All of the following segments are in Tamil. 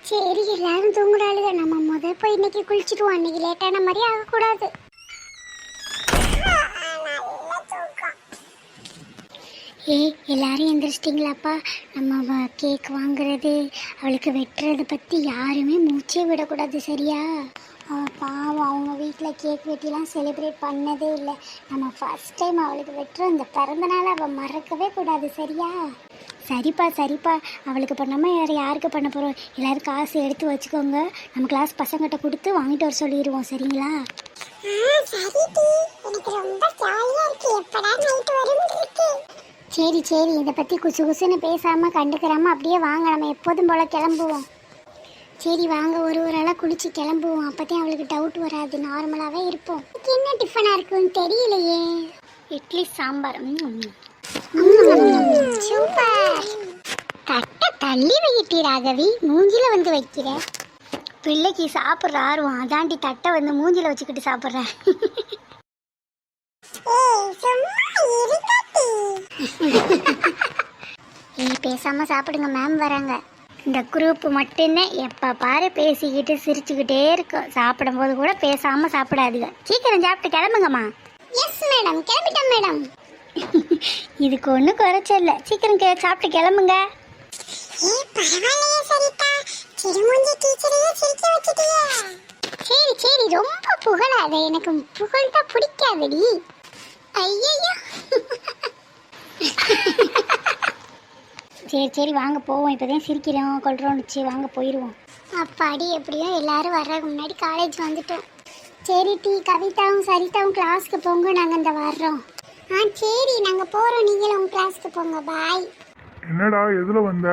சரி எல்லாரும் தூங்குறாளுங்க, நம்ம போய் இன்னைக்கு குளிச்சுட்டுவோம். அன்னைக்கு லேட்டான மாதிரி ஆகக்கூடாது. எல்லாரும் எந்திரிச்சிட்டிங்களாப்பா? நம்ம கேக் வாங்குறது, அவளுக்கு வெட்டுறதை பற்றி யாருமே மூச்சே விடக்கூடாது, சரியா? பாவம், அவங்க வீட்டில் கேக் வெட்டிலாம் செலிப்ரேட் பண்ணதே இல்லை. நம்ம ஃபஸ்ட் டைம் அவளுக்கு வெட்டுற அந்த பிறந்த நாள் அவள் மறக்கவே கூடாது, சரியா? சரிப்பா, அவளுக்கு பண்ணாமல் வேறு யாருக்கு பண்ண போகிறோம்? எல்லோரும் காசு எடுத்து வச்சுக்கோங்க, நம்ம கிளாஸ் பசங்கிட்ட கொடுத்து வாங்கிட்டு வர சொல்லிடுவோம், சரிங்களா? சரி, இதை பற்றி குசுன்னு பேசாமல் கண்டுக்கிறாமல் அப்படியே வாங்க, நம்ம எப்போதும் போல் கிளம்புவோம். சரி வாங்க, ஒரு ஆளாக குளிச்சு கிளம்புவோம். அப்போதான் அவளுக்கு டவுட் வராது, நார்மலாகவே இருப்போம். என்ன டிஃபனாக இருக்குன்னு தெரியலையே. இட்லி சாம்பார். சூப்பர். தட்டை தள்ளி வைக்கிட்டி ராகவி, மூஞ்சில வந்து வைக்கிற. பிள்ளைக்கு சாப்பிட்ற ஆர்வம் அதாண்டி தட்டை வந்து மூஞ்சில வச்சுக்கிட்டு சாப்பிட்றேன். பேசாம சாப்பிடுங்க, மேம் வராங்க. இந்த குரூப் மட்டும்தான் எப்போ பாரு பேசிக்கிட்டு சிரிச்சுக்கிட்டே இருக்கும். சாப்பிடும் போது கூட பேசாம சாப்பிடாதுங்க. சீக்கிரம் சாப்பிட்டு கிளம்புங்கம்மா. எஸ் மேடம், கிளம்பிட்டோம் மேடம். இதுக்கு ஒன்றும் குறைச்சல, சீக்கிரம் சாப்பிட்டு கிளம்புங்க. சரி, ரொம்ப புகழாத, எனக்கு புகழ்தா பிடிக்காதடி. ஐயோ. சரி வாங்க போவோம். இப்போதான் சிரிக்கிறோம் கொள்றோம்னுச்சு, வாங்க போயிடுவோம். அப்பாடி, எப்படியோ எல்லாரும் வர்றதுக்கு முன்னாடி காலேஜ் வந்துட்டோம். சரி கவிதாவும் சரிதாவும் கிளாஸ்க்கு போங்க, நாங்கள் இந்த வர்றோம். சரி நாங்கள் போகிறோம், நீங்களும் உங்கள் கிளாஸ்க்கு போங்க. பாய். என்னடா எதுல வந்த?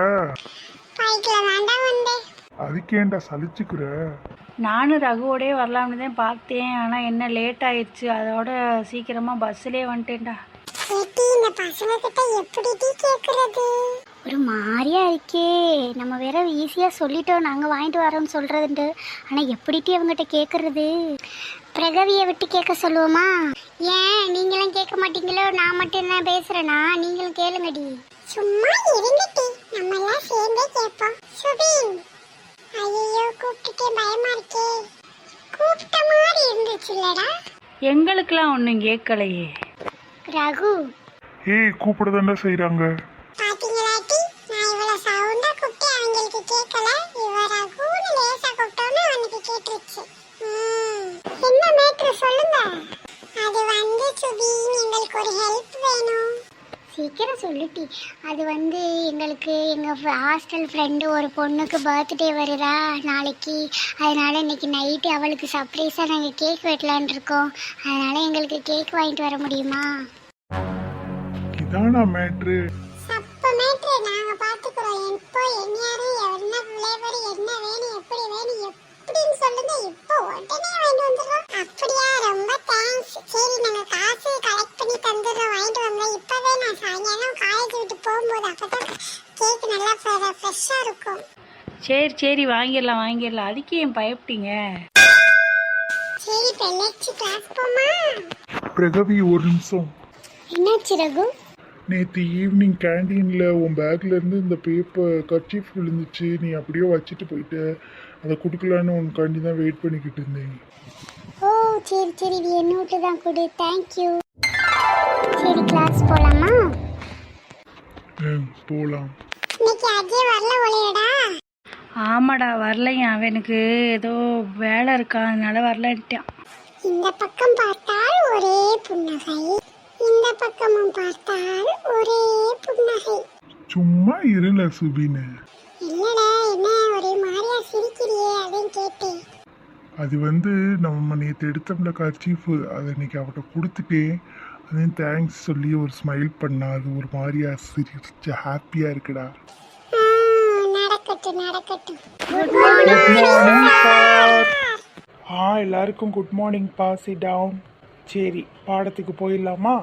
பைக்கில் தாண்டா வந்தேன். அதுக்கேண்டா சலிச்சுக்கிற? நானும் ரகுவோடே வரலாம்னு தான் பார்த்தேன், ஆனால் என்ன லேட் ஆயிடுச்சு, அதோட சீக்கிரமாக பஸ்ஸிலே வந்துட்டேன்டா. இந்த பசங்க கிட்ட எப்படி கேட்கறது? ஒரு மாதிரியா இருக்கே. நம்ம வேற ஈஸியாக சொல்லிட்டோம் நாங்கள் வாங்கிட்டு வரோம்னு சொல்கிறதுண்டு, ஆனால் எப்படிட்டு அவங்ககிட்ட கேட்குறது? பிரகவியை விட்டு கேட்க சொல்லுவோமா? ஏன் நீங்களும் கேட்க மாட்டீங்களோ? நான் மட்டும் தான் பேசுகிறேன்னா, நீங்களும் கேளுங்கடி. சும்மா இருந்துட்டி, நம்ம எல்லாம் சேர்ந்தே கேட்போம். சுபீன், ஐயோ கூப்பிட்டுட்டே பயமா இருக்கே. கூப்பிட்ட மாதிரி இருந்துச்சு இல்லடா? எங்களுக்கெல்லாம் ஒன்றும் கேட்கலையே. ரகு, கூப்பிடதாண்டா செய்யறாங்க. பாத்தீங்களாட்டி, நான் இவள சவுண்டா கூப்பிட்டு அவங்களுக்கு கேட்கல, இவ ரகுன்னு லேசா கூப்பிட்டோன்னு அவனுக்கு கேட்டுருச்சு. என்ன மேட்ரு சொல்லுங்க. அது வந்து சுபீன், எங்களுக்கு ஒரு ஹெல்ப் வேணும். சீக்கிரம் சொல்லிட்டி. அது வந்து எங்களுக்கு எங்கள் ஹாஸ்டல் ஃப்ரெண்டு ஒரு பொண்ணுக்கு பர்த்டே வருதா நாளைக்கு, அதனால் இன்னைக்கு நைட்டு அவளுக்கு சர்ப்ரைஸாக நாங்கள் கேக் வெட்டலான் இருக்கோம். அதனால் எங்களுக்கு கேக் வாங்கிட்டு வர முடியுமா? இதானா மேட்ரு? சப்ப மேட்ரு, நாங்க பாத்துக்குறோம். எப்போ என்னையாரு என்ன ஃப்ளேவர் என்ன வேணும் எப்படி வேணும் எப்படின்னு சொல்லுங்க, இப்போ உடனே வாங்கிட்டு வந்துடுறோம். அப்படியா, ரொம்ப தேங்க்ஸ். சரி நாங்க காசு கலெக்ட் பண்ணி தந்துடுறோம், வாங்கிட்டு வாங்க. இப்பவே நான் சாயங்காலம் காலேஜ் விட்டு போகும்போது அப்பதான் கேக் நல்லா ஃப்ரெஷ்ஷா இருக்கும். சரி வாங்கிடலாம். அதுக்கு ஏன் பயப்பட்டீங்க? சரி இப்போ நெக்ஸ்ட் கிளாஸ் போமா? பிரகவி ஒரு நிமிஷம். என்னாச்சு ரகு? நேற்று ஈவினிங் கேண்டீனில் உன் பேக்ல இருந்து இந்த பேப்பர் கர்ச்சீஃப் விழுந்துச்சு, நீ அப்படியே வச்சுட்டு போயிட்டு அதை கொடுக்கலான்னு உனக்காண்டி தான் வெயிட் பண்ணிக்கிட்டு இருந்தேன். ஓ சரி, இது என்னோட்டு தான் கொடு. தேங்க்யூ. சரி கிளாஸ் போலாமா? போகலாம். இன்னைக்கு அஜய் வரல ஒலையடா? ஆமாடா, வரலையா, அவனுக்கு ஏதோ வேலை இருக்கா, அதனால வரலன்ட்டான். இந்த பக்கம் பார்த்தால் ஒரே புன்னகை, இந்த பக்கமும் பார்த்தால் ஒரே புன்னகை. சும்மா இருல சுபின். இல்லடா, என்ன ஒரே மாதிரியா சிரிக்கிறியே, அதையும் கேட்டேன். அது வந்து நம்ம நேற்று எடுத்தோம்ல கர்ச்சீஃப், அதை இன்னைக்கு அவட்ட கொடுத்துட்டேன். அதையும் தேங்க்ஸ் சொல்லி ஒரு ஸ்மைல் பண்ணா, அது ஒரு மாதிரியா சிரிச்சு ஹாப்பியா இருக்குடா. நடக்கட்டும். Good morning sir. எல்லாருக்கும் குட் மார்னிங். Sit down. சரி, பாடத்துக்கு போயிடலாமா?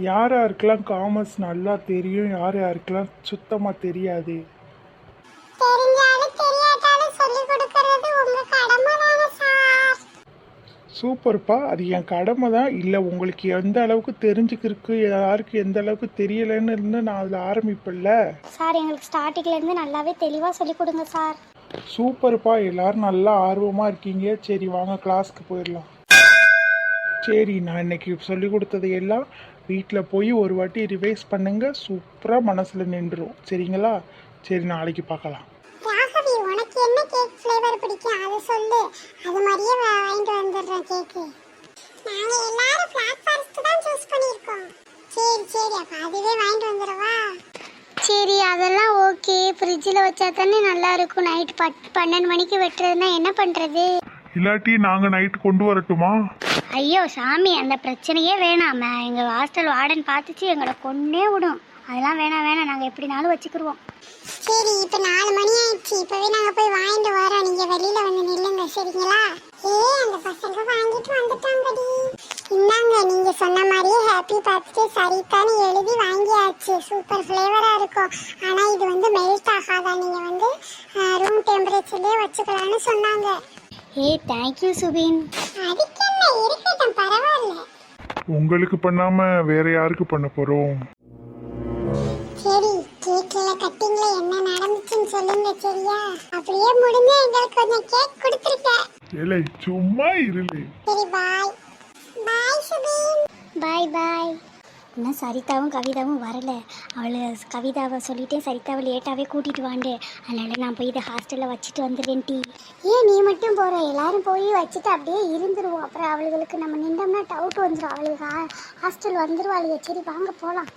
யார் யாருக்கெல்லாம் காமர்ஸ் நல்லா தெரியும், யார் யாருக்கெல்லாம் சுத்தமாக தெரியாது? சூப்பர்ப்பா, அது என் கடமை தான். இல்லை உங்களுக்கு எந்த அளவுக்கு தெரிஞ்சுக்கிருக்கு, யாருக்கு எந்த அளவுக்கு தெரியலைன்னு இருந்து நான் அதில் ஆரம்பிப்பேன்ல சார். எங்களுக்கு ஸ்டார்டிங்லேருந்து நல்லாவே தெளிவாக சொல்லி கொடுங்க சார். சூப்பர்ப்பா, எல்லாரும் நல்லா ஆர்வமாக இருக்கீங்க. சரி வாங்க கிளாஸ்க்கு போயிடலாம். சரி, நான் இன்னைக்கு சொல்லி கொடுத்ததை எல்லாம் வீட்டில் போய் ஒரு வாட்டி ரிவைஸ் பண்ணுங்க. சூப்பராக மனசில் நின்றுடும். சரிங்களா? சரி, நாளைக்கு பார்க்கலாம். ராகவி, உனக்கு என்ன கேக் ஃப்ளேவர் பிடிக்கும் அது சொல்லு. அது மாதிரியே வாங்கிட்டு வந்துடுறேன் கேக்கு. நாங்க எல்லாரும் பிளாக் ஃபாரஸ்ட் தான் சூஸ் பண்ணியிருக்கோம். சரி அப்ப அதுவே வாங்கிட்டு வந்துடவா? சரி, அதெல்லாம் ஓகே. ஃப்ரிட்ஜில் வச்சா தானே நல்லா இருக்கும். நைட் 12 மணிக்கு வெட்டுறதுன்னா என்ன பண்ணுறது? இல்லாட்டி நாங்கள் நைட்டு கொண்டு வரட்டுமா? ஐயோ சாமி, அந்த பிரச்சனையே வேணாம். எங்கள் ஹாஸ்டல் வார்டன் பார்த்துச்சு எங்களை கொன்னே விடும். அதெல்லாம் வேணாம், நாங்கள் எப்படினாலும் வச்சுக்கிருவோம். சரி, இப்ப 4 மணி ஆயிடுச்சு. இப்பவே நாங்க போய் வாங்கிட்டு வரோம். நீங்க வெளியில வந்து நில்லுங்க, சரிங்களா? அந்த பசங்க வாங்கிட்டு வந்துட்டாங்கடி. இந்தாங்க, நீங்க சொன்ன மாதிரியே ஹாப்பி பர்த்டே சரிதான்னு எழுதி வாங்கியாச்சு. சூப்பர் ஃப்ளேவரா இருக்கும். ஆனா இது வந்து மெல்ட் ஆகாதா. நீங்க வந்து ரூம் டெம்பரேச்சர்லயே வச்சுக்கலாம்னு சொன்னாங்க. தேங்க்யூ சுபின். அதுக்கு என்ன, இருக்கட்டும், பரவாயில்ல. உங்களுக்கு பண்ணாமல் வேற யாருக்கு பண்ண போகிறோம்? சரி, கேக்ல கட்டிங்ல என்ன நடந்துச்சுன்னு சொல்லுங்க, சரியா? அப்படியே முடிஞ்ச எங்களுக்கு கொஞ்சம் கேக் கொடுத்துருக்க. ஏலே சும்மா இருளே. சரி, பாய் சுபீன். பாய். இன்னும் சரிதாவும் கவிதாவும் வரல. அவளை கவிதாவை சொல்லிட்டேன், சரிதாவை லேட்டாகவே கூட்டிகிட்டு வாண்டே. அதனால் நான் போய் இதை ஹாஸ்டலில் வச்சுட்டு வந்துடுறேன். நீ மட்டும் போகிற? எல்லாரும் போய் வச்சுட்டு அப்படியே இருந்துருவோம். அப்புறம் அவளுகளுக்கு நம்ம நின்றோம்னா டவுட் வந்துடும். அவளுக்கு ஹாஸ்டல் வந்துருவாளுங்க. சரி வாங்க போகலாம்.